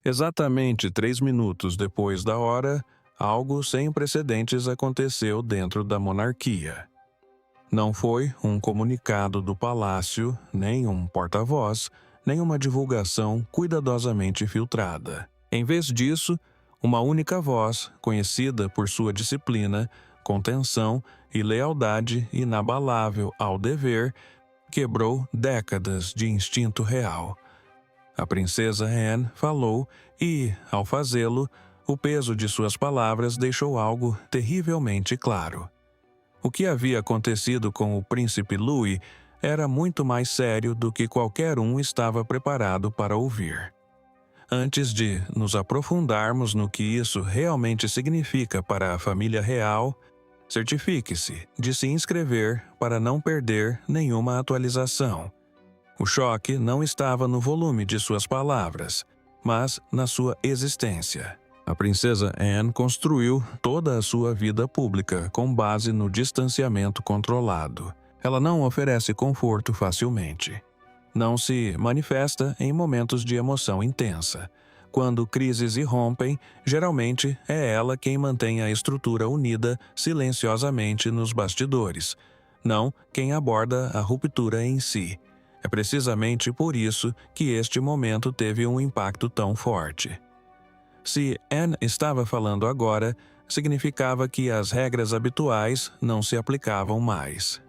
Exatamente 3 minutos depois da hora, algo sem precedentes aconteceu dentro da monarquia. Não foi um comunicado do palácio, nem um porta-voz, nem uma divulgação cuidadosamente filtrada. Em vez disso, uma única voz, conhecida por sua disciplina, contenção e lealdade inabalável ao dever, quebrou décadas de instinto real. A princesa Anne falou e, ao fazê-lo, o peso de suas palavras deixou algo terrivelmente claro. O que havia acontecido com o príncipe Louis era muito mais sério do que qualquer um estava preparado para ouvir. Antes de nos aprofundarmos no que isso realmente significa para a família real, certifique-se de se inscrever para não perder nenhuma atualização. O choque não estava no volume de suas palavras, mas na sua existência. A princesa Anne construiu toda a sua vida pública com base no distanciamento controlado. Ela não oferece conforto facilmente. Não se manifesta em momentos de emoção intensa. Quando crises irrompem, geralmente é ela quem mantém a estrutura unida silenciosamente nos bastidores, não quem aborda a ruptura em si. É precisamente por isso que este momento teve um impacto tão forte. Se Anne estava falando agora, significava que as regras habituais não se aplicavam mais.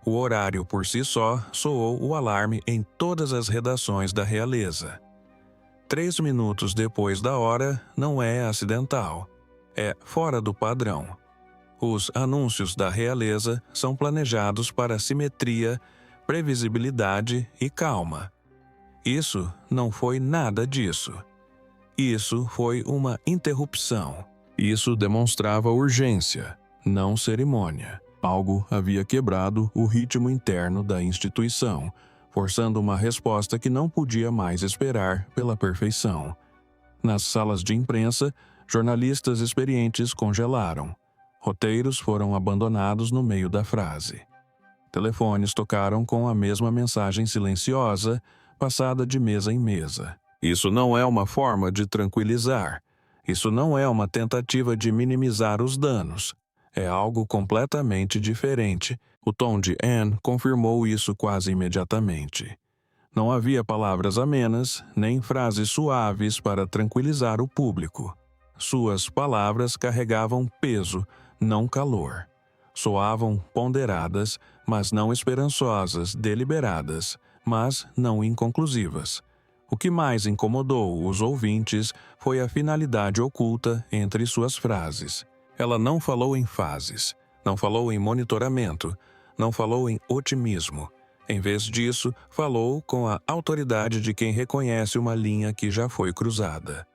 O horário por si só soou o alarme em todas as redações da realeza. 3 minutos depois da hora não é acidental, é fora do padrão. Os anúncios da realeza são planejados para simetria, previsibilidade e calma. Isso não foi nada disso. Isso foi uma interrupção. Isso demonstrava urgência, não cerimônia. Algo havia quebrado o ritmo interno da instituição, forçando uma resposta que não podia mais esperar pela perfeição. Nas salas de imprensa, jornalistas experientes congelaram. Roteiros foram abandonados no meio da frase. Telefones tocaram com a mesma mensagem silenciosa, passada de mesa em mesa. Isso não é uma forma de tranquilizar. Isso não é uma tentativa de minimizar os danos. É algo completamente diferente. O tom de Anne confirmou isso quase imediatamente. Não havia palavras amenas, nem frases suaves para tranquilizar o público. Suas palavras carregavam peso, não calor. Soavam ponderadas, mas não esperançosas, deliberadas, mas não inconclusivas. O que mais incomodou os ouvintes foi a finalidade oculta entre suas frases. Ela não falou em fases, não falou em monitoramento, não falou em otimismo. Em vez disso, falou com a autoridade de quem reconhece uma linha que já foi cruzada.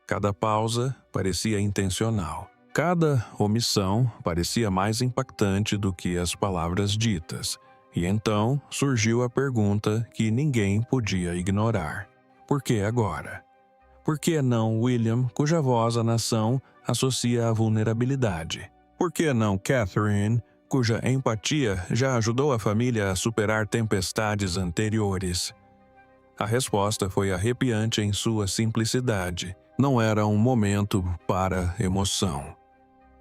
Cada pausa parecia intencional. Cada omissão parecia mais impactante do que as palavras ditas. E então surgiu a pergunta que ninguém podia ignorar. Por que agora? Por que não William, cuja voz a nação associa à vulnerabilidade? Por que não Catherine, cuja empatia já ajudou a família a superar tempestades anteriores? A resposta foi arrepiante em sua simplicidade. Não era um momento para emoção.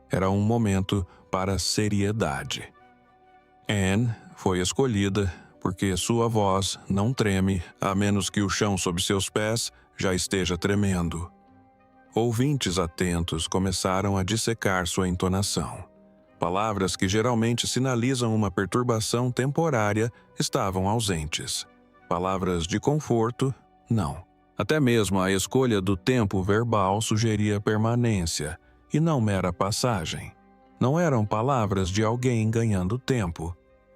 Era um momento para seriedade. Anne foi escolhida porque sua voz não treme a menos que o chão sob seus pés já esteja tremendo. Ouvintes atentos começaram a dissecar sua entonação. Palavras que geralmente sinalizam uma perturbação temporária estavam ausentes. Palavras de conforto, não. Até mesmo a escolha do tempo verbal sugeria permanência, e não mera passagem. Não eram palavras de alguém ganhando tempo.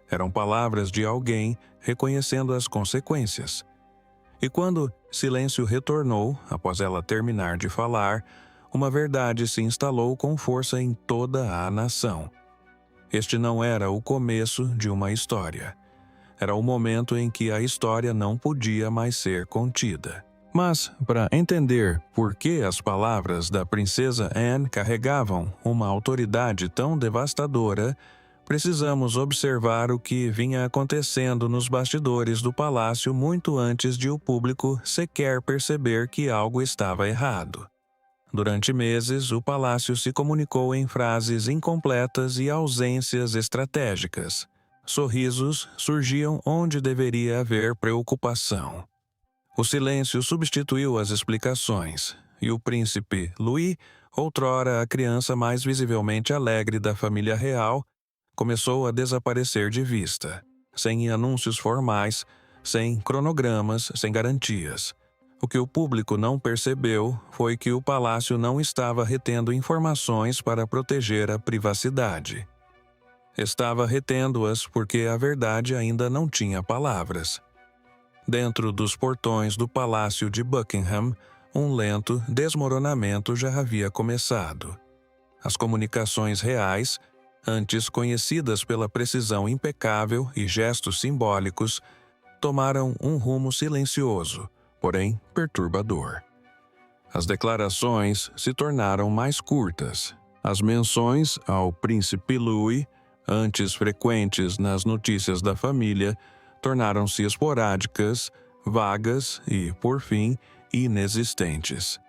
Eram palavras de alguém reconhecendo as consequências. E quando silêncio retornou, após ela terminar de falar, uma verdade se instalou com força em toda a nação. Este não era o começo de uma história. Era o momento em que a história não podia mais ser contida. Mas, para entender por que as palavras da princesa Anne carregavam uma autoridade tão devastadora, Precisamos observar o que vinha acontecendo nos bastidores do palácio muito antes de o público sequer perceber que algo estava errado. Durante meses, o palácio se comunicou em frases incompletas e ausências estratégicas. Sorrisos surgiam onde deveria haver preocupação. O silêncio substituiu as explicações, e o príncipe Louis, outrora a criança mais visivelmente alegre da família real, começou a desaparecer de vista, sem anúncios formais, sem cronogramas, sem garantias. O que o público não percebeu foi que o palácio não estava retendo informações para proteger a privacidade. Estava retendo-as porque a verdade ainda não tinha palavras. Dentro dos portões do Palácio de Buckingham, um lento desmoronamento já havia começado. As comunicações reais, antes conhecidas pela precisão impecável e gestos simbólicos, tomaram um rumo silencioso, porém perturbador. As declarações se tornaram mais curtas. As menções ao príncipe Louis, antes frequentes nas notícias da família, tornaram-se esporádicas, vagas e, por fim, inexistentes.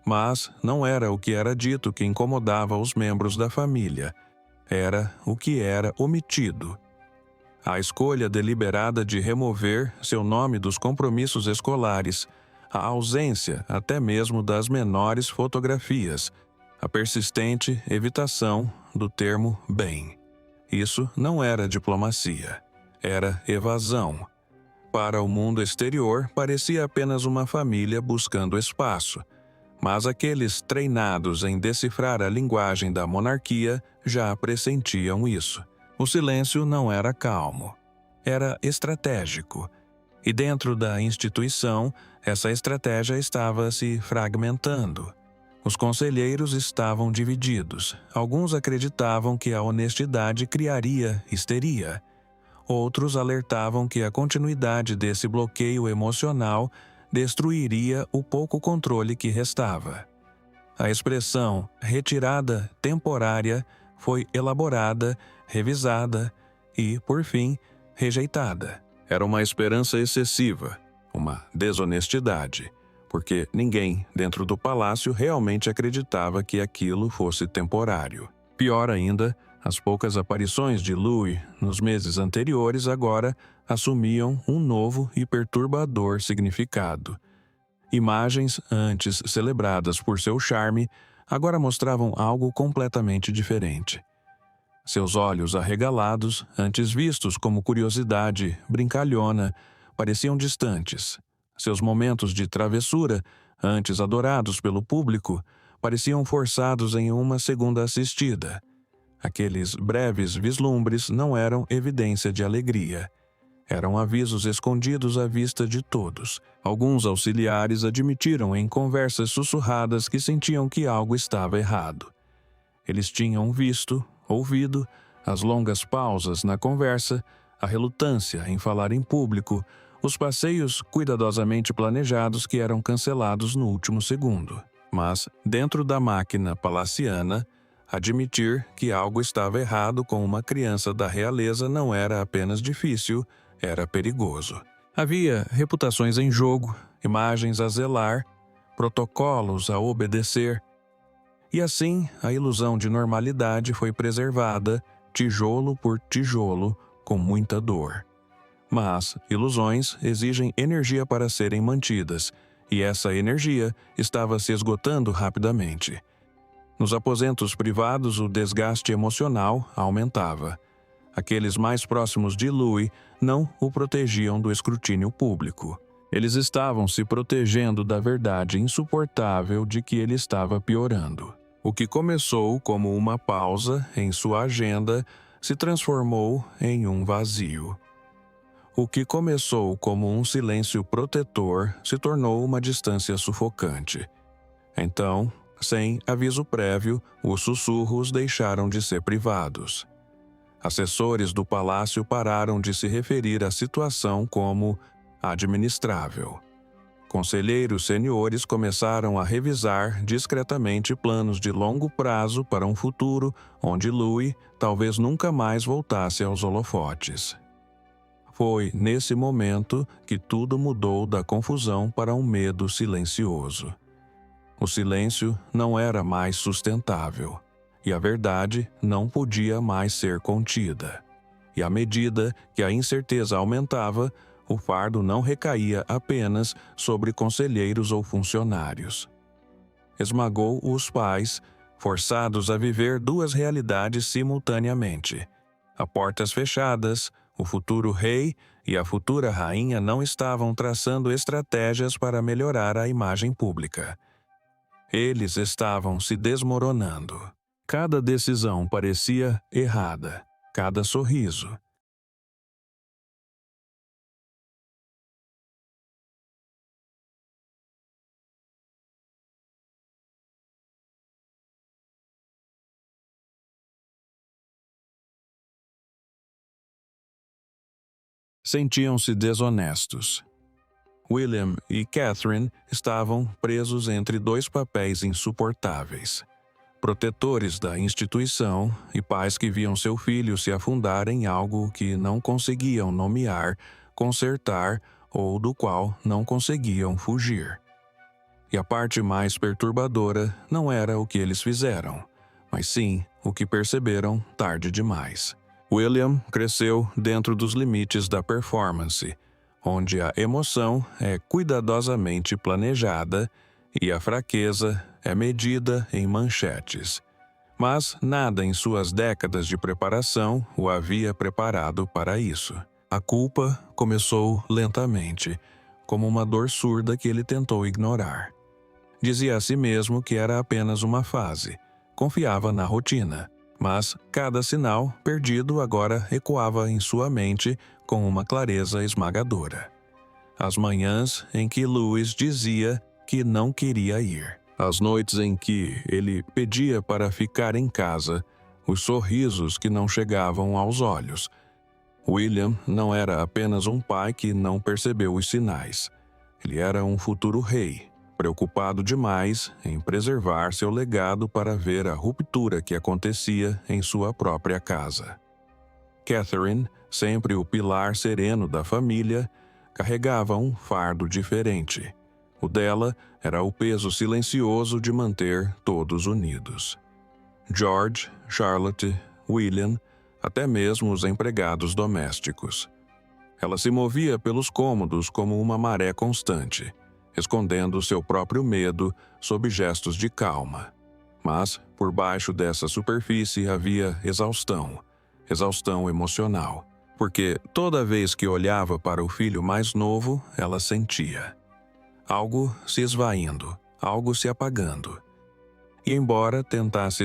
Mas não era o que era dito que incomodava os membros da família. Era o que era omitido. A escolha deliberada de remover seu nome dos compromissos escolares, a ausência até mesmo das menores fotografias, a persistente evitação do termo bem. Isso não era diplomacia, era evasão. Para o mundo exterior, parecia apenas uma família buscando espaço. Mas aqueles treinados em decifrar a linguagem da monarquia já pressentiam isso. O silêncio não era calmo, era estratégico. E dentro da instituição, essa estratégia estava se fragmentando. Os conselheiros estavam divididos. Alguns acreditavam que a honestidade criaria histeria. Outros alertavam que a continuidade desse bloqueio emocional destruiria o pouco controle que restava. A expressão retirada temporária foi elaborada, revisada e, por fim, rejeitada. Era uma esperança excessiva, uma desonestidade, porque ninguém dentro do palácio realmente acreditava que aquilo fosse temporário. Pior ainda, as poucas aparições de Louis nos meses anteriores agora assumiam um novo e perturbador significado. Imagens antes celebradas por seu charme agora mostravam algo completamente diferente. Seus olhos arregalados, antes vistos como curiosidade brincalhona, pareciam distantes. Seus momentos de travessura, antes adorados pelo público, pareciam forçados em uma segunda assistida. Aqueles breves vislumbres não eram evidência de alegria. Eram avisos escondidos à vista de todos. Alguns auxiliares admitiram em conversas sussurradas que sentiam que algo estava errado. Eles tinham visto, ouvido, as longas pausas na conversa, a relutância em falar em público, os passeios cuidadosamente planejados que eram cancelados no último segundo. Mas, dentro da máquina palaciana, admitir que algo estava errado com uma criança da realeza não era apenas difícil, era perigoso. Havia reputações em jogo, imagens a zelar, protocolos a obedecer. E assim, a ilusão de normalidade foi preservada, tijolo por tijolo, com muita dor. Mas ilusões exigem energia para serem mantidas, e essa energia estava se esgotando rapidamente. Nos aposentos privados, o desgaste emocional aumentava. Aqueles mais próximos de Louis não o protegiam do escrutínio público. Eles estavam se protegendo da verdade insuportável de que ele estava piorando. O que começou como uma pausa em sua agenda se transformou em um vazio. O que começou como um silêncio protetor se tornou uma distância sufocante. Então, sem aviso prévio, os sussurros deixaram de ser privados. Assessores do palácio pararam de se referir à situação como administrável. conselheiros seniores começaram a revisar discretamente planos de longo prazo para um futuro onde Louis talvez nunca mais voltasse aos holofotes. Foi nesse momento que tudo mudou da confusão para um medo silencioso. O silêncio não era mais sustentável, e a verdade não podia mais ser contida. E à medida que a incerteza aumentava, o fardo não recaía apenas sobre conselheiros ou funcionários. Esmagou os pais, forçados a viver duas realidades simultaneamente. A portas fechadas, o futuro rei e a futura rainha não estavam traçando estratégias para melhorar a imagem pública. Eles estavam se desmoronando. Cada decisão parecia errada, cada sorriso. Sentiam-se desonestos. William e Catherine estavam presos entre dois papéis insuportáveis: protetores da instituição e pais que viam seu filho se afundar em algo que não conseguiam nomear, consertar ou do qual não conseguiam fugir. E a parte mais perturbadora não era o que eles fizeram, mas sim o que perceberam tarde demais. William cresceu dentro dos limites da performance, onde a emoção é cuidadosamente planejada e a fraqueza é medida em manchetes. Mas nada em suas décadas de preparação o havia preparado para isso. A culpa começou lentamente, como uma dor surda que ele tentou ignorar. Dizia a si mesmo que era apenas uma fase, confiava na rotina. Mas cada sinal perdido agora ecoava em sua mente com uma clareza esmagadora. As manhãs em que Louis dizia que não queria ir. As noites em que ele pedia para ficar em casa. Os sorrisos que não chegavam aos olhos. William não era apenas um pai que não percebeu os sinais. Ele era um futuro rei, preocupado demais em preservar seu legado para ver a ruptura que acontecia em sua própria casa. Catherine, sempre o pilar sereno da família, carregava um fardo diferente. O dela era o peso silencioso de manter todos unidos. George, Charlotte, William, até mesmo os empregados domésticos. Ela se movia pelos cômodos como uma maré constante, escondendo seu próprio medo sob gestos de calma. Mas, por baixo dessa superfície havia exaustão emocional, porque toda vez que olhava para o filho mais novo, ela sentia algo se esvaindo, algo se apagando. E embora tentasse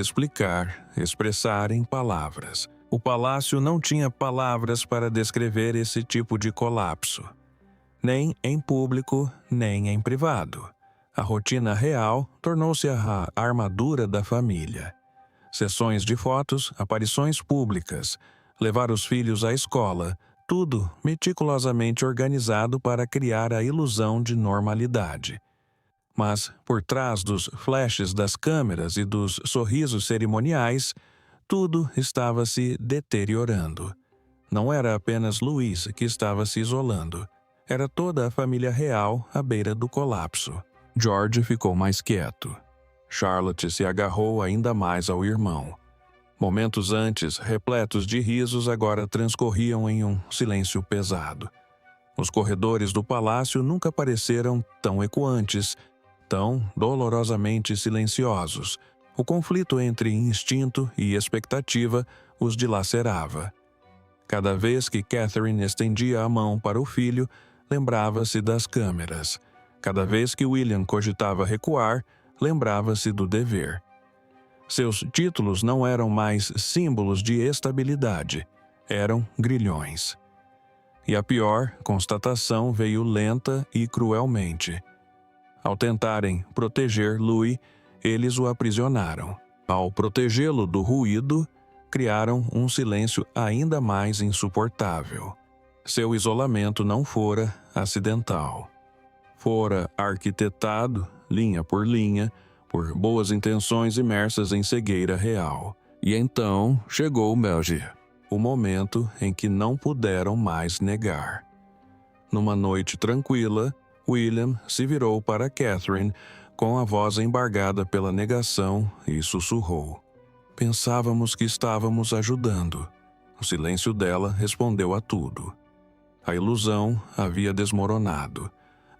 expressar em palavras, o palácio não tinha palavras para descrever esse tipo de colapso. Nem em público, nem em privado. A rotina real tornou-se a armadura da família. Sessões de fotos, aparições públicas, levar os filhos à escola, tudo meticulosamente organizado para criar a ilusão de normalidade. Mas, por trás dos flashes das câmeras e dos sorrisos cerimoniais, tudo estava se deteriorando. Não era apenas Louis que estava se isolando. Era toda a família real à beira do colapso. George ficou mais quieto. Charlotte se agarrou ainda mais ao irmão. Momentos antes, repletos de risos, agora transcorriam em um silêncio pesado. Os corredores do palácio nunca pareceram tão ecoantes, tão dolorosamente silenciosos. O conflito entre instinto e expectativa os dilacerava. Cada vez que Catherine estendia a mão para o filho, lembrava-se das câmeras. Cada vez que William cogitava recuar, lembrava-se do dever. Seus títulos não eram mais símbolos de estabilidade, eram grilhões. E a pior constatação veio lenta e cruelmente. Ao tentarem proteger Louis, eles o aprisionaram. Ao protegê-lo do ruído, criaram um silêncio ainda mais insuportável. Seu isolamento não fora acidental. fora arquitetado, linha por linha, por boas intenções imersas em cegueira real. E então chegou Melchior, o momento em que não puderam mais negar. Numa noite tranquila, William se virou para Catherine com a voz embargada pela negação e sussurrou: "Pensávamos que estávamos ajudando." O silêncio dela respondeu a tudo. A ilusão havia desmoronado.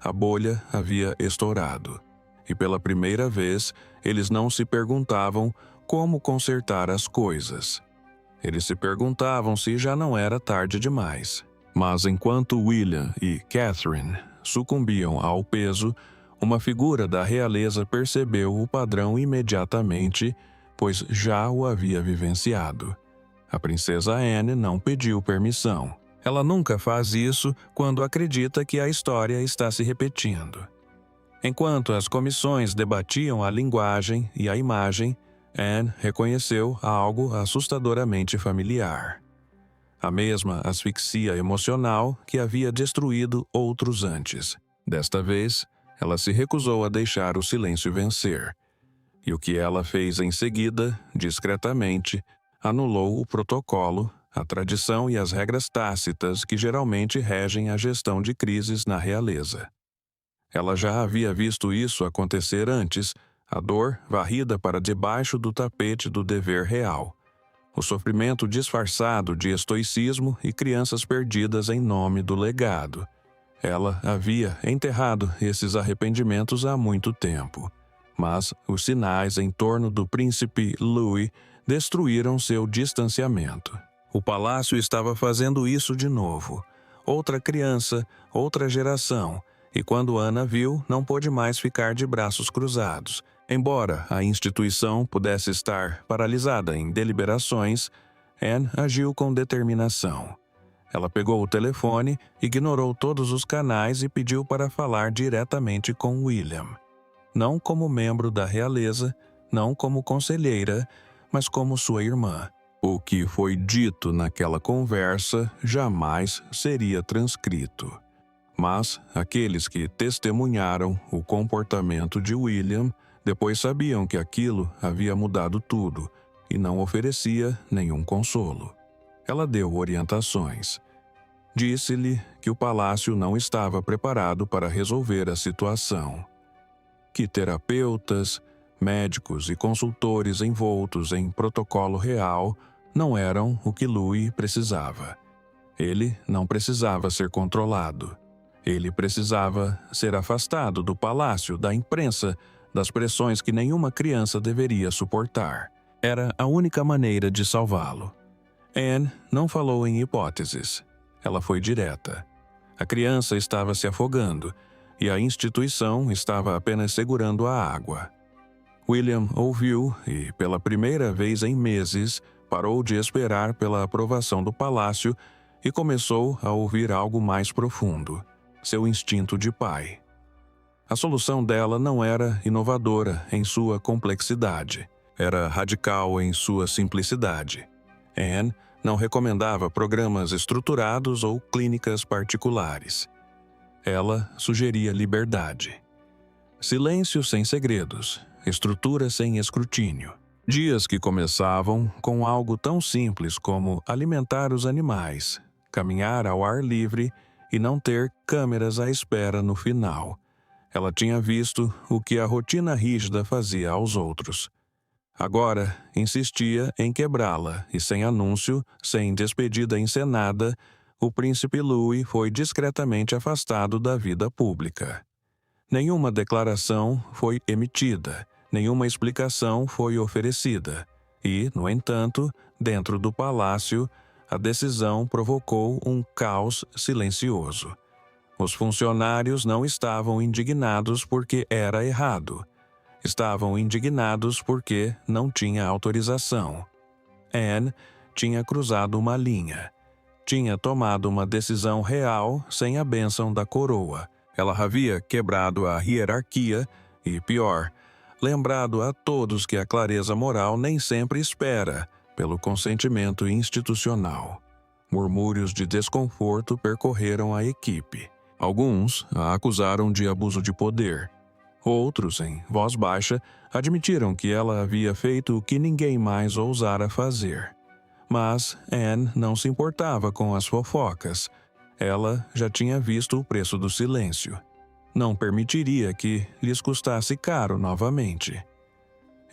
A bolha havia estourado. E pela primeira vez, eles não se perguntavam como consertar as coisas. Eles se perguntavam se já não era tarde demais. Mas enquanto William e Catherine sucumbiam ao peso, uma figura da realeza percebeu o padrão imediatamente, pois já o havia vivenciado. A princesa Anne não pediu permissão. Ela nunca faz isso quando acredita que a história está se repetindo. Enquanto as comissões debatiam a linguagem e a imagem, Anne reconheceu algo assustadoramente familiar. A mesma asfixia emocional que havia destruído outros antes. Desta vez, ela se recusou a deixar o silêncio vencer. E o que ela fez em seguida, discretamente, anulou o protocolo, a tradição e as regras tácitas que geralmente regem a gestão de crises na realeza. Ela já havia visto isso acontecer antes, a dor varrida para debaixo do tapete do dever real. O sofrimento disfarçado de estoicismo e crianças perdidas em nome do legado. Ela havia enterrado esses arrependimentos há muito tempo. Mas os sinais em torno do príncipe Louis destruíram seu distanciamento. O palácio estava fazendo isso de novo. Outra criança, outra geração. E quando Ana viu, não pôde mais ficar de braços cruzados. Embora a instituição pudesse estar paralisada em deliberações, Anne agiu com determinação. Ela pegou o telefone, ignorou todos os canais e pediu para falar diretamente com William. Não como membro da realeza, não como conselheira, mas como sua irmã. O que foi dito naquela conversa jamais seria transcrito. Mas aqueles que testemunharam o comportamento de William depois sabiam que aquilo havia mudado tudo e não oferecia nenhum consolo. Ela deu orientações. Disse-lhe que o palácio não estava preparado para resolver a situação. Que terapeutas, médicos e consultores envoltos em protocolo real não eram o que Louis precisava. Ele não precisava ser controlado. Ele precisava ser afastado do palácio, da imprensa, das pressões que nenhuma criança deveria suportar. Era a única maneira de salvá-lo. Anne não falou em hipóteses. Ela foi direta. A criança estava se afogando e a instituição estava apenas segurando a água. William ouviu e, pela primeira vez em meses, parou de esperar pela aprovação do palácio e começou a ouvir algo mais profundo, seu instinto de pai. A solução dela não era inovadora em sua complexidade, era radical em sua simplicidade. Anne não recomendava programas estruturados ou clínicas particulares. Ela sugeria liberdade. Silêncio sem segredos, estrutura sem escrutínio. Dias que começavam com algo tão simples como alimentar os animais, caminhar ao ar livre e não ter câmeras à espera no final. Ela tinha visto o que a rotina rígida fazia aos outros. Agora, insistia em quebrá-la e sem anúncio, sem despedida encenada, o príncipe Louis foi discretamente afastado da vida pública. Nenhuma declaração foi emitida, nenhuma explicação foi oferecida. E, no entanto, dentro do palácio, a decisão provocou um caos silencioso. Os funcionários não estavam indignados porque era errado. Estavam indignados porque não tinha autorização. Anne tinha cruzado uma linha. Tinha tomado uma decisão real sem a bênção da coroa. Ela havia quebrado a hierarquia e, pior, lembrado a todos que a clareza moral nem sempre espera pelo consentimento institucional. Murmúrios de desconforto percorreram a equipe. Alguns a acusaram de abuso de poder. Outros, em voz baixa, admitiram que ela havia feito o que ninguém mais ousara fazer. Mas Anne não se importava com as fofocas. Ela já tinha visto o preço do silêncio. Não permitiria que lhes custasse caro novamente.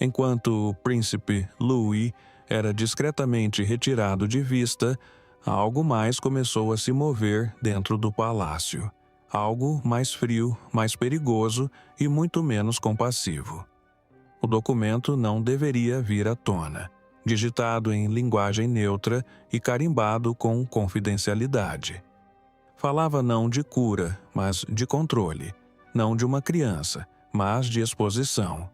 Enquanto o príncipe Louis era discretamente retirado de vista, algo mais começou a se mover dentro do palácio. Algo mais frio, mais perigoso e muito menos compassivo. O documento não deveria vir à tona, digitado em linguagem neutra e carimbado com confidencialidade. Falava não de cura, mas de controle, não de uma criança, mas de exposição.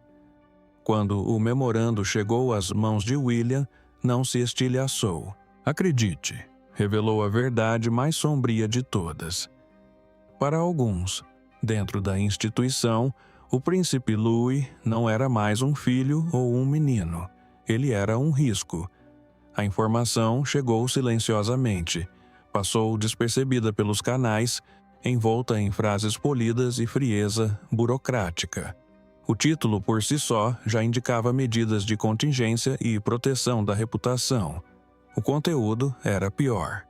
Quando o memorando chegou às mãos de William, não se estilhaçou. Acredite, revelou a verdade mais sombria de todas. Para alguns, dentro da instituição, o príncipe Louis não era mais um filho ou um menino. Ele era um risco. A informação chegou silenciosamente, passou despercebida pelos canais, envolta em frases polidas e frieza burocrática. O título por si só já indicava medidas de contingência e proteção da reputação. O conteúdo era pior.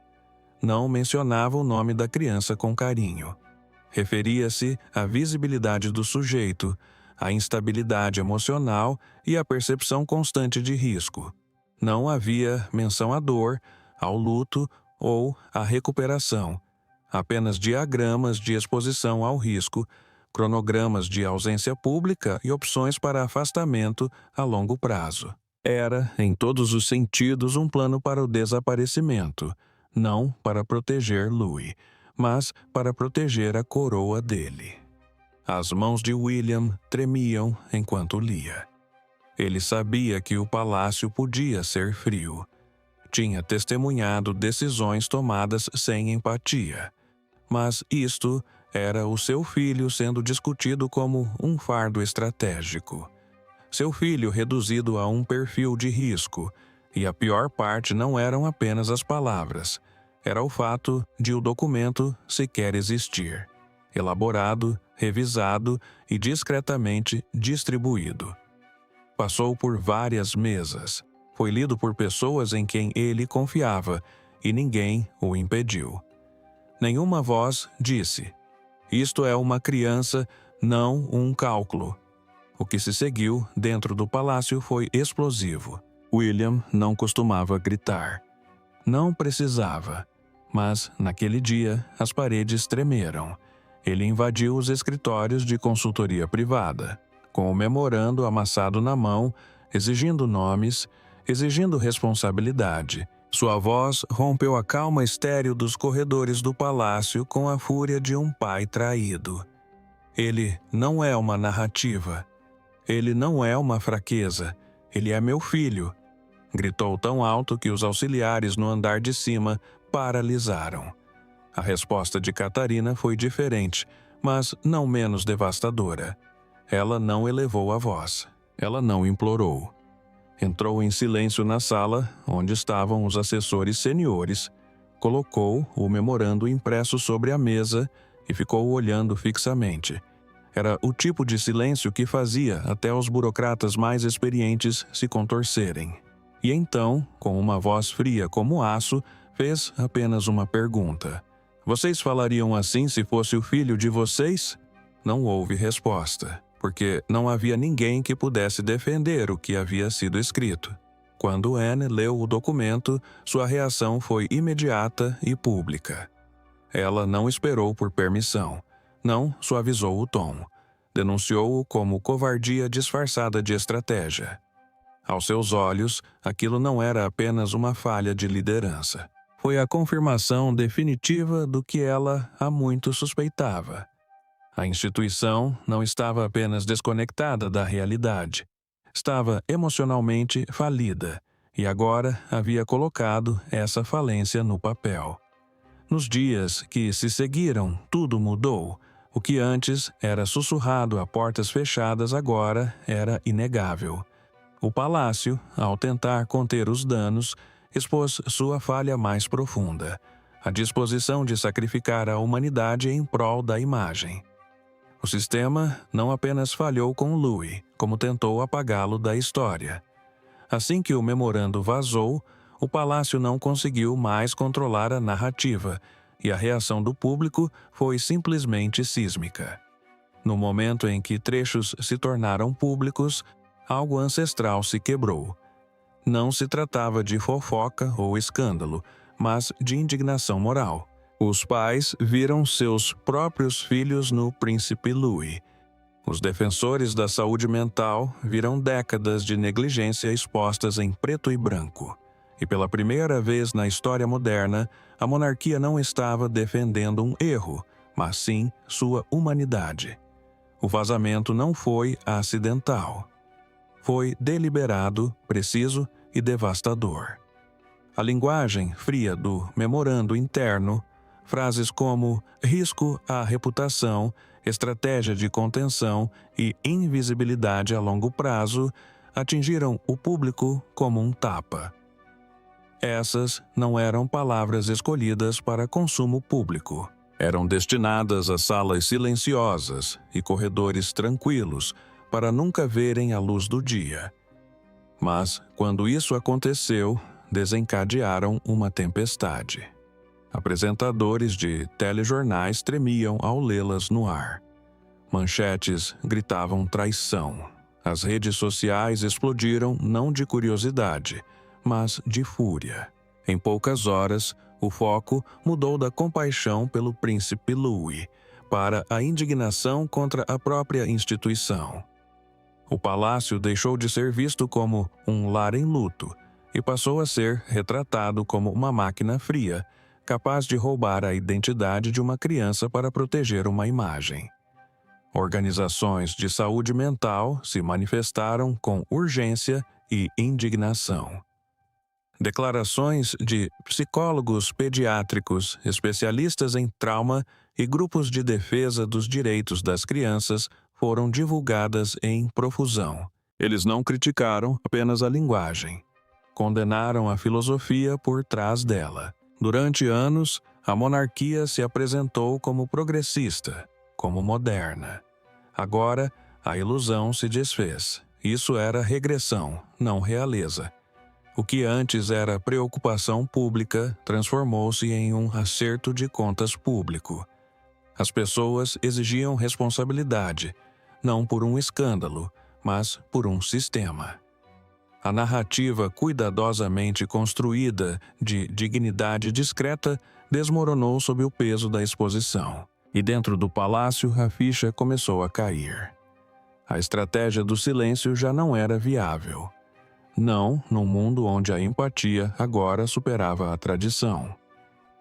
Não mencionava o nome da criança com carinho. Referia-se à visibilidade do sujeito, à instabilidade emocional e à percepção constante de risco. Não havia menção à dor, ao luto ou à recuperação. Apenas diagramas de exposição ao risco, cronogramas de ausência pública e opções para afastamento a longo prazo. Era, em todos os sentidos, um plano para o desaparecimento, não para proteger Louis, mas para proteger a coroa dele. As mãos de William tremiam enquanto lia. Ele sabia que o palácio podia ser frio. Tinha testemunhado decisões tomadas sem empatia. Mas isto era o seu filho sendo discutido como um fardo estratégico. Seu filho reduzido a um perfil de risco, e a pior parte não eram apenas as palavras. Era o fato de o documento sequer existir, elaborado, revisado e discretamente distribuído. Passou por várias mesas, foi lido por pessoas em quem ele confiava e ninguém o impediu. Nenhuma voz disse: "Isto é uma criança, não um cálculo." O que se seguiu dentro do palácio foi explosivo. William não costumava gritar. Não precisava. Mas, naquele dia, as paredes tremeram. Ele invadiu os escritórios de consultoria privada, com o memorando amassado na mão, exigindo nomes, exigindo responsabilidade. Sua voz rompeu a calma estéril dos corredores do palácio com a fúria de um pai traído. Ele não é uma narrativa. Ele não é uma fraqueza. Ele é meu filho. Gritou tão alto que os auxiliares no andar de cima paralisaram. A resposta de Catarina foi diferente, mas não menos devastadora. Ela não elevou a voz. Ela não implorou. Entrou em silêncio na sala, onde estavam os assessores seniores, colocou o memorando impresso sobre a mesa e ficou olhando fixamente. Era o tipo de silêncio que fazia até os burocratas mais experientes se contorcerem. E então, com uma voz fria como aço, fez apenas uma pergunta. "Vocês falariam assim se fosse o filho de vocês?" Não houve resposta, porque não havia ninguém que pudesse defender o que havia sido escrito. Quando Anne leu o documento, sua reação foi imediata e pública. Ela não esperou por permissão, não suavizou o tom. Denunciou-o como covardia disfarçada de estratégia. Aos seus olhos, aquilo não era apenas uma falha de liderança. Foi a confirmação definitiva do que ela há muito suspeitava. A instituição não estava apenas desconectada da realidade. Estava emocionalmente falida, e agora havia colocado essa falência no papel. Nos dias que se seguiram, tudo mudou. O que antes era sussurrado a portas fechadas agora era inegável. O palácio, ao tentar conter os danos, expôs sua falha mais profunda. a disposição de sacrificar a humanidade em prol da imagem. O sistema não apenas falhou com Louis, como tentou apagá-lo da história. Assim que o memorando vazou, o palácio não conseguiu mais controlar a narrativa, e a reação do público foi simplesmente sísmica. No momento em que trechos se tornaram públicos, algo ancestral se quebrou. Não se tratava de fofoca ou escândalo, mas de indignação moral. Os pais viram seus próprios filhos no príncipe Louis. Os defensores da saúde mental viram décadas de negligência expostas em preto e branco. E pela primeira vez na história moderna, a monarquia não estava defendendo um erro, mas sim sua humanidade. O vazamento não foi acidental. Foi deliberado, preciso e devastador. A linguagem fria do memorando interno, frases como risco à reputação, estratégia de contenção e invisibilidade a longo prazo, atingiram o público como um tapa. Essas não eram palavras escolhidas para consumo público. Eram destinadas a salas silenciosas e corredores tranquilos para nunca verem a luz do dia. Mas, quando isso aconteceu, desencadearam uma tempestade. Apresentadores de telejornais tremiam ao lê-las no ar. Manchetes gritavam traição. As redes sociais explodiram não de curiosidade, mas de fúria. Em poucas horas, o foco mudou da compaixão pelo príncipe Louis para a indignação contra a própria instituição. O palácio deixou de ser visto como um lar em luto e passou a ser retratado como uma máquina fria, capaz de roubar a identidade de uma criança para proteger uma imagem. Organizações de saúde mental se manifestaram com urgência e indignação. Declarações de psicólogos pediátricos, especialistas em trauma e grupos de defesa dos direitos das crianças foram divulgadas em profusão. Eles não criticaram apenas a linguagem. Condenaram a filosofia por trás dela. Durante anos, a monarquia se apresentou como progressista, como moderna. Agora, a ilusão se desfez. Isso era regressão, não realeza. O que antes era preocupação pública transformou-se em um acerto de contas público. As pessoas exigiam responsabilidade, não por um escândalo, mas por um sistema. A narrativa cuidadosamente construída de dignidade discreta desmoronou sob o peso da exposição, e dentro do palácio a ficha começou a cair. A estratégia do silêncio já não era viável. Não num mundo onde a empatia agora superava a tradição.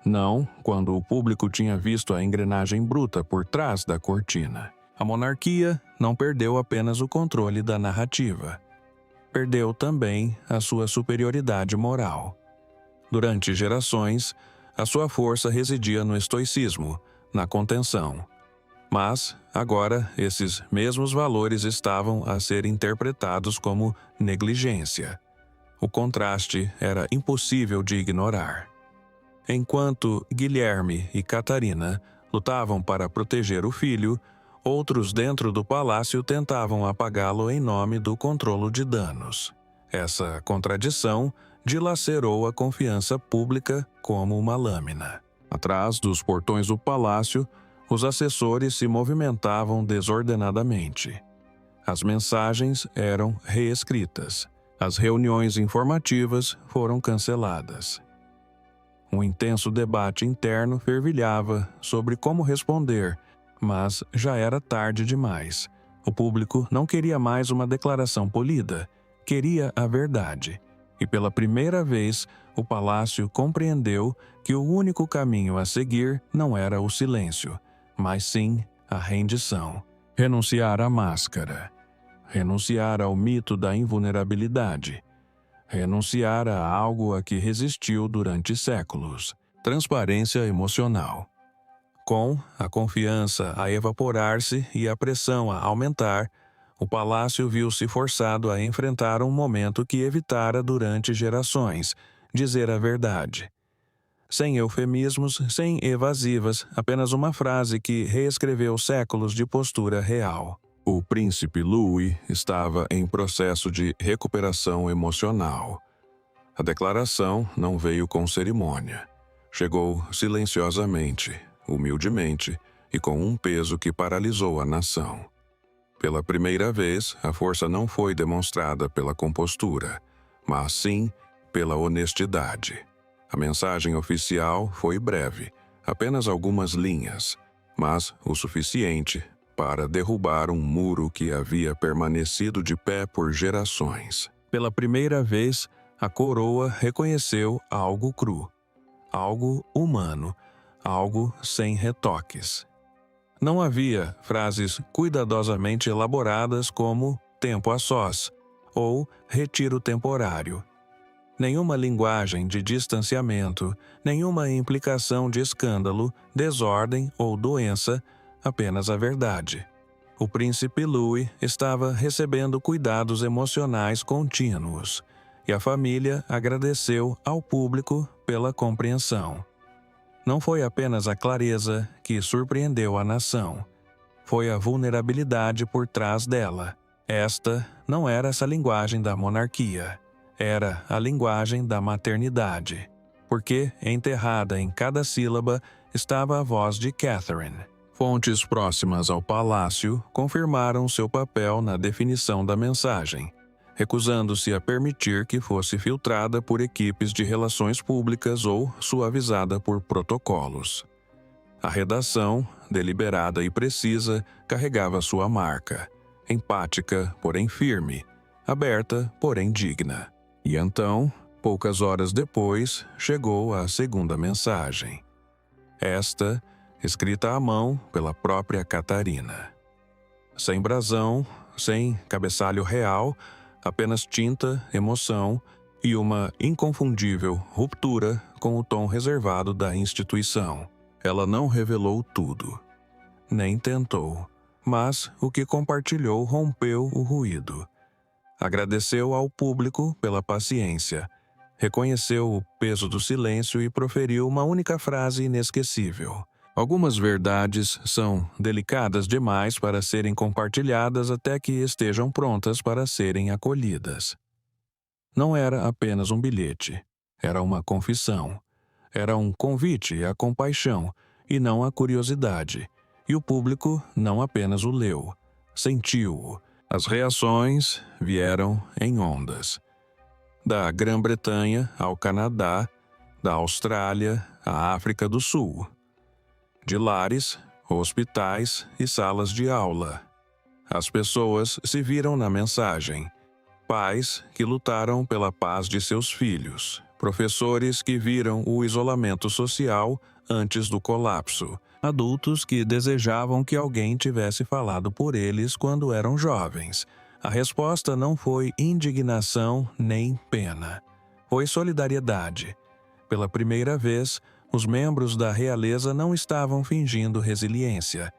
Não quando o público tinha visto a engrenagem bruta por trás da cortina. A monarquia não perdeu apenas o controle da narrativa. Perdeu também a sua superioridade moral. Durante gerações, a sua força residia no estoicismo, na contenção. Mas, agora, esses mesmos valores estavam a ser interpretados como negligência. O contraste era impossível de ignorar. Enquanto Guilherme e Catarina lutavam para proteger o filho, outros dentro do palácio tentavam apagá-lo em nome do controle de danos. Essa contradição dilacerou a confiança pública como uma lâmina. Atrás dos portões do palácio, os assessores se movimentavam desordenadamente. As mensagens eram reescritas. As reuniões informativas foram canceladas. Um intenso debate interno fervilhava sobre como responder, mas já era tarde demais. O público não queria mais uma declaração polida, queria a verdade. E pela primeira vez, o palácio compreendeu que o único caminho a seguir não era o silêncio, mas sim a rendição. Renunciar à máscara. Renunciar ao mito da invulnerabilidade. Renunciar a algo a que resistiu durante séculos. Transparência emocional. Com a confiança a evaporar-se e a pressão a aumentar, o palácio viu-se forçado a enfrentar um momento que evitara durante gerações: dizer a verdade. sem eufemismos, sem evasivas, apenas uma frase que reescreveu séculos de postura real. O príncipe Louis estava em processo de recuperação emocional. A declaração não veio com cerimônia. Chegou silenciosamente, humildemente e com um peso que paralisou a nação. Pela primeira vez, a força não foi demonstrada pela compostura, mas sim pela honestidade. A mensagem oficial foi breve, apenas algumas linhas, mas o suficiente para derrubar um muro que havia permanecido de pé por gerações. Pela primeira vez, a coroa reconheceu algo cru, algo humano, algo sem retoques. Não havia frases cuidadosamente elaboradas como tempo a sós ou retiro temporário. Nenhuma linguagem de distanciamento, nenhuma implicação de escândalo, desordem ou doença, apenas a verdade. O príncipe Louis estava recebendo cuidados emocionais contínuos, e a família agradeceu ao público pela compreensão. Não foi apenas a clareza que surpreendeu a nação. Foi a vulnerabilidade por trás dela. Esta não era essa linguagem da monarquia. Era a linguagem da maternidade. Porque, enterrada em cada sílaba, estava a voz de Catherine. Fontes próximas ao palácio confirmaram seu papel na definição da mensagem, recusando-se a permitir que fosse filtrada por equipes de relações públicas ou suavizada por protocolos. A redação, deliberada e precisa, carregava sua marca, empática, porém firme, aberta, porém digna. E então, poucas horas depois, chegou a segunda mensagem. Esta, escrita à mão pela própria Catarina. Sem brasão, sem cabeçalho real, apenas tinta, emoção e uma inconfundível ruptura com o tom reservado da instituição. Ela não revelou tudo, nem tentou, mas o que compartilhou rompeu o ruído. Agradeceu ao público pela paciência, reconheceu o peso do silêncio e proferiu uma única frase inesquecível. Algumas verdades são delicadas demais para serem compartilhadas até que estejam prontas para serem acolhidas. Não era apenas um bilhete, era uma confissão. Era um convite à compaixão e não à curiosidade. E o público não apenas o leu, sentiu-o. As reações vieram em ondas. Da Grã-Bretanha ao Canadá, da Austrália à África do Sul. De lares, hospitais e salas de aula. As pessoas se viram na mensagem. Pais que lutaram pela paz de seus filhos. Professores que viram o isolamento social antes do colapso. Adultos que desejavam que alguém tivesse falado por eles quando eram jovens. A resposta não foi indignação nem pena. Foi solidariedade. Pela primeira vez, os membros da realeza não estavam fingindo resiliência.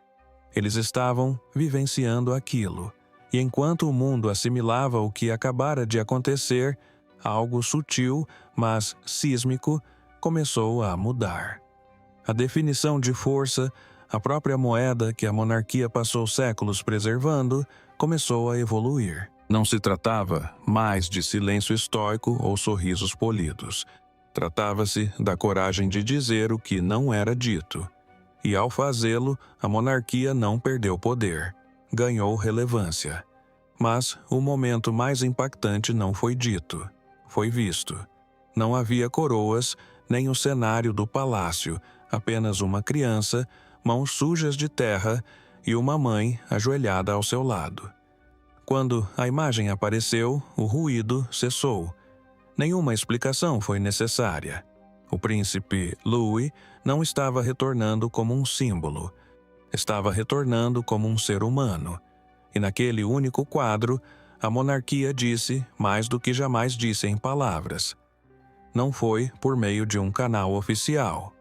Eles estavam vivenciando aquilo. E enquanto o mundo assimilava o que acabara de acontecer, algo sutil, mas sísmico, começou a mudar. A definição de força, a própria moeda que a monarquia passou séculos preservando, começou a evoluir. Não se tratava mais de silêncio estoico ou sorrisos polidos. Tratava-se da coragem de dizer o que não era dito. E ao fazê-lo, a monarquia não perdeu poder. Ganhou relevância. Mas o momento mais impactante não foi dito. Foi visto. Não havia coroas, nem o cenário do palácio, apenas uma criança, mãos sujas de terra e uma mãe ajoelhada ao seu lado. Quando a imagem apareceu, o ruído cessou. Nenhuma explicação foi necessária. O príncipe Louis não estava retornando como um símbolo. Estava retornando como um ser humano. E naquele único quadro, a monarquia disse mais do que jamais disse em palavras. Não foi por meio de um canal oficial.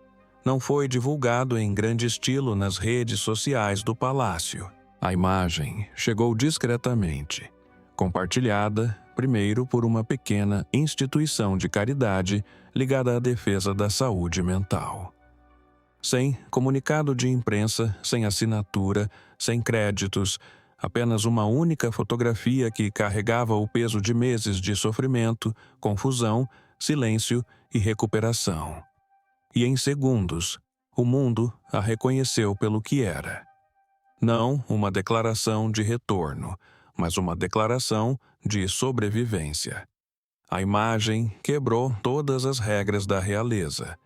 Não foi divulgado em grande estilo nas redes sociais do palácio. A imagem chegou discretamente, compartilhada primeiro por uma pequena instituição de caridade ligada à defesa da saúde mental. Sem comunicado de imprensa, sem assinatura, sem créditos, apenas uma única fotografia que carregava o peso de meses de sofrimento, confusão, silêncio e recuperação. E em segundos, o mundo a reconheceu pelo que era. Não uma declaração de retorno, mas uma declaração de sobrevivência. A imagem quebrou todas as regras da realeza.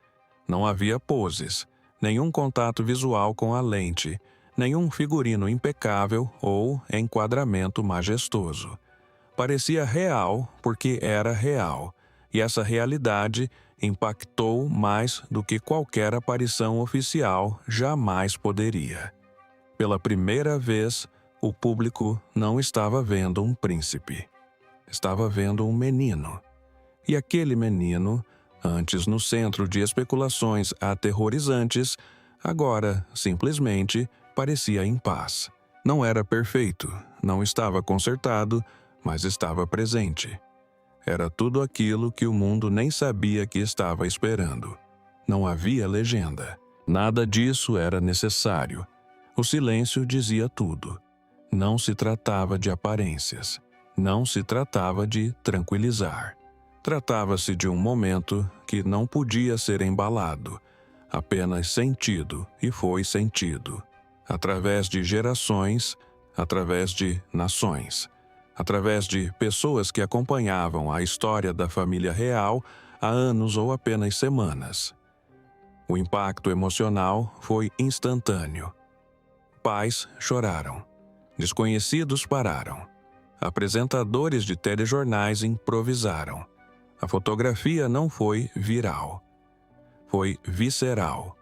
Não havia poses, nenhum contato visual com a lente, nenhum figurino impecável ou enquadramento majestoso. Parecia real porque era real, e essa realidade impactou mais do que qualquer aparição oficial jamais poderia. Pela primeira vez, o público não estava vendo um príncipe. Estava vendo um menino. E aquele menino, antes no centro de especulações aterrorizantes, agora, simplesmente, parecia em paz. Não era perfeito, não estava consertado, mas estava presente. Era tudo aquilo que o mundo nem sabia que estava esperando. Não havia legenda. Nada disso era necessário. O silêncio dizia tudo. Não se tratava de aparências. Não se tratava de tranquilizar. Tratava-se de um momento que não podia ser embalado, apenas sentido, e foi sentido. Através de gerações, através de nações, através de pessoas que acompanhavam a história da família real há anos ou apenas semanas. O impacto emocional foi instantâneo. Pais choraram. Desconhecidos pararam. Apresentadores de telejornais improvisaram. A fotografia não foi viral. Foi visceral.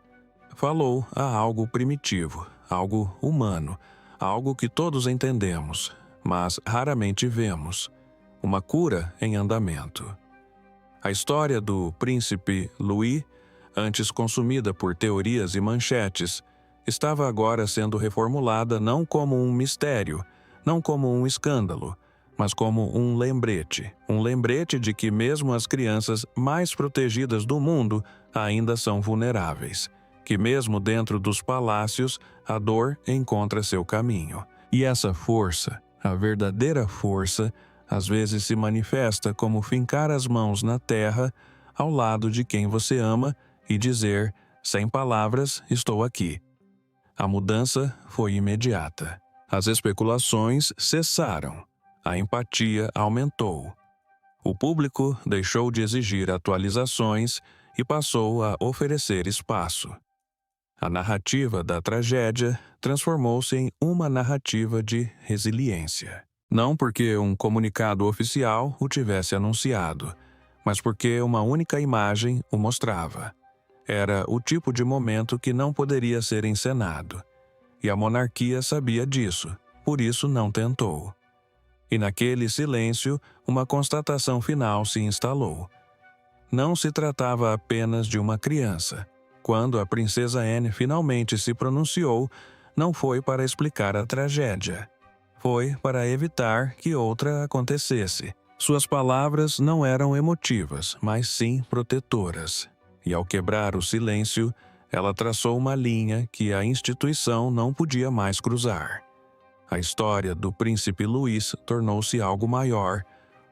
Falou a algo primitivo, algo humano, algo que todos entendemos, mas raramente vemos. Uma cura em andamento. A história do príncipe Louis, antes consumida por teorias e manchetes, estava agora sendo reformulada não como um mistério, não como um escândalo, mas como um lembrete de que mesmo as crianças mais protegidas do mundo ainda são vulneráveis, que mesmo dentro dos palácios a dor encontra seu caminho. E essa força, a verdadeira força, às vezes se manifesta como fincar as mãos na terra ao lado de quem você ama e dizer, sem palavras, estou aqui. A mudança foi imediata. As especulações cessaram. A empatia aumentou. O público deixou de exigir atualizações e passou a oferecer espaço. A narrativa da tragédia transformou-se em uma narrativa de resiliência. Não porque um comunicado oficial o tivesse anunciado, mas porque uma única imagem o mostrava. Era o tipo de momento que não poderia ser encenado. E a monarquia sabia disso, por isso não tentou. E naquele silêncio, uma constatação final se instalou. Não se tratava apenas de uma criança. Quando a princesa Anne finalmente se pronunciou, não foi para explicar a tragédia. Foi para evitar que outra acontecesse. Suas palavras não eram emotivas, mas sim protetoras. E ao quebrar o silêncio, ela traçou uma linha que a instituição não podia mais cruzar. A história do príncipe Louis tornou-se algo maior,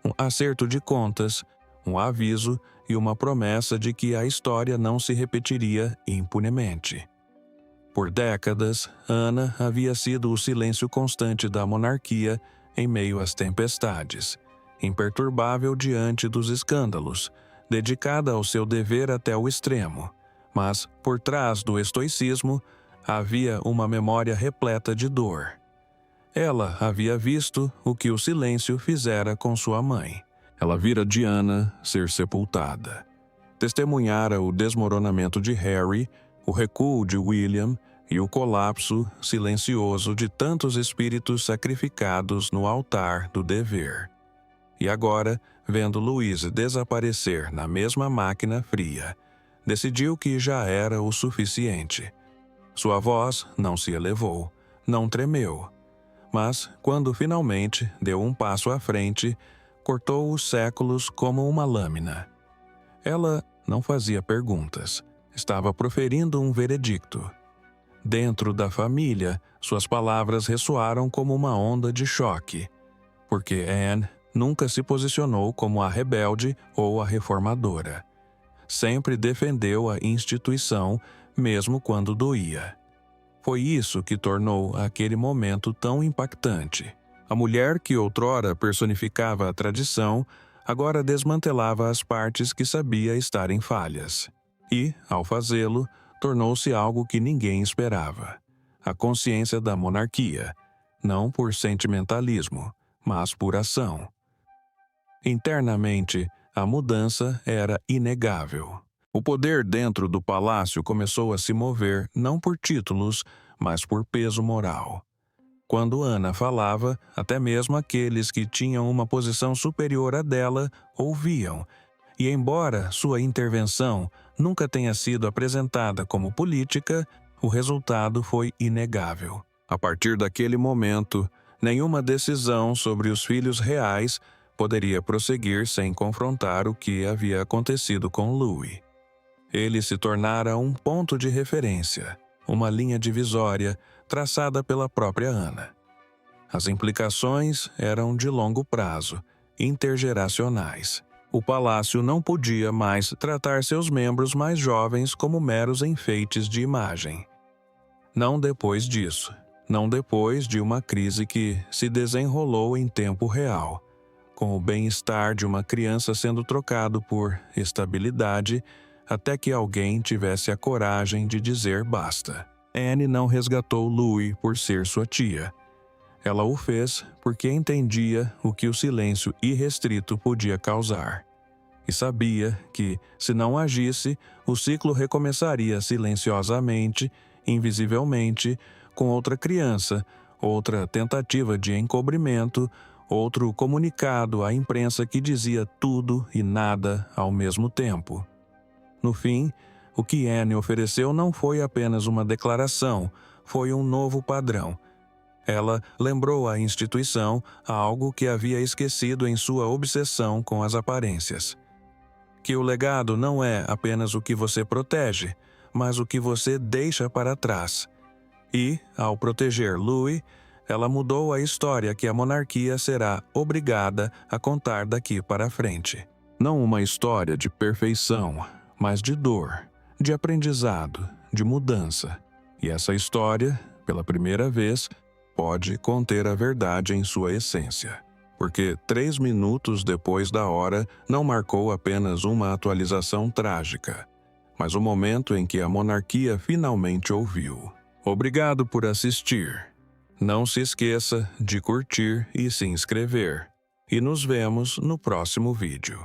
um acerto de contas, um aviso e uma promessa de que a história não se repetiria impunemente. Por décadas, Ana havia sido o silêncio constante da monarquia em meio às tempestades, imperturbável diante dos escândalos, dedicada ao seu dever até o extremo, mas, por trás do estoicismo, havia uma memória repleta de dor. Ela havia visto o que o silêncio fizera com sua mãe. Ela vira Diana ser sepultada. Testemunhara o desmoronamento de Harry, o recuo de William e o colapso silencioso de tantos espíritos sacrificados no altar do dever. E agora, vendo Louise desaparecer na mesma máquina fria, decidiu que já era o suficiente. Sua voz não se elevou, não tremeu. Mas, quando finalmente deu um passo à frente, cortou os séculos como uma lâmina. Ela não fazia perguntas. Estava proferindo um veredicto. Dentro da família, suas palavras ressoaram como uma onda de choque, porque Anne nunca se posicionou como a rebelde ou a reformadora. Sempre defendeu a instituição, mesmo quando doía. Foi isso que tornou aquele momento tão impactante. A mulher que outrora personificava a tradição, agora desmantelava as partes que sabia estarem falhas. E, ao fazê-lo, tornou-se algo que ninguém esperava. A consciência da monarquia, não por sentimentalismo, mas por ação. Internamente, a mudança era inegável. O poder dentro do palácio começou a se mover não por títulos, mas por peso moral. Quando Ana falava, até mesmo aqueles que tinham uma posição superior à dela ouviam, e embora sua intervenção nunca tenha sido apresentada como política, o resultado foi inegável. A partir daquele momento, nenhuma decisão sobre os filhos reais poderia prosseguir sem confrontar o que havia acontecido com Louis. Ele se tornara um ponto de referência, uma linha divisória traçada pela própria Ana. As implicações eram de longo prazo, intergeracionais. O palácio não podia mais tratar seus membros mais jovens como meros enfeites de imagem. Não depois disso, não depois de uma crise que se desenrolou em tempo real, com o bem-estar de uma criança sendo trocado por estabilidade, até que alguém tivesse a coragem de dizer basta. Anne não resgatou Louis por ser sua tia. Ela o fez porque entendia o que o silêncio irrestrito podia causar. E sabia que, se não agisse, o ciclo recomeçaria silenciosamente, invisivelmente, com outra criança, outra tentativa de encobrimento, outro comunicado à imprensa que dizia tudo e nada ao mesmo tempo. No fim, o que Anne ofereceu não foi apenas uma declaração, foi um novo padrão. Ela lembrou à instituição algo que havia esquecido em sua obsessão com as aparências. Que o legado não é apenas o que você protege, mas o que você deixa para trás. E, ao proteger Louis, ela mudou a história que a monarquia será obrigada a contar daqui para frente. Não uma história de perfeição, mas de dor, de aprendizado, de mudança. E essa história, pela primeira vez, pode conter a verdade em sua essência. Porque 3 minutos depois da hora não marcou apenas uma atualização trágica, mas o momento em que a monarquia finalmente ouviu. Obrigado por assistir. Não se esqueça de curtir e se inscrever. E nos vemos no próximo vídeo.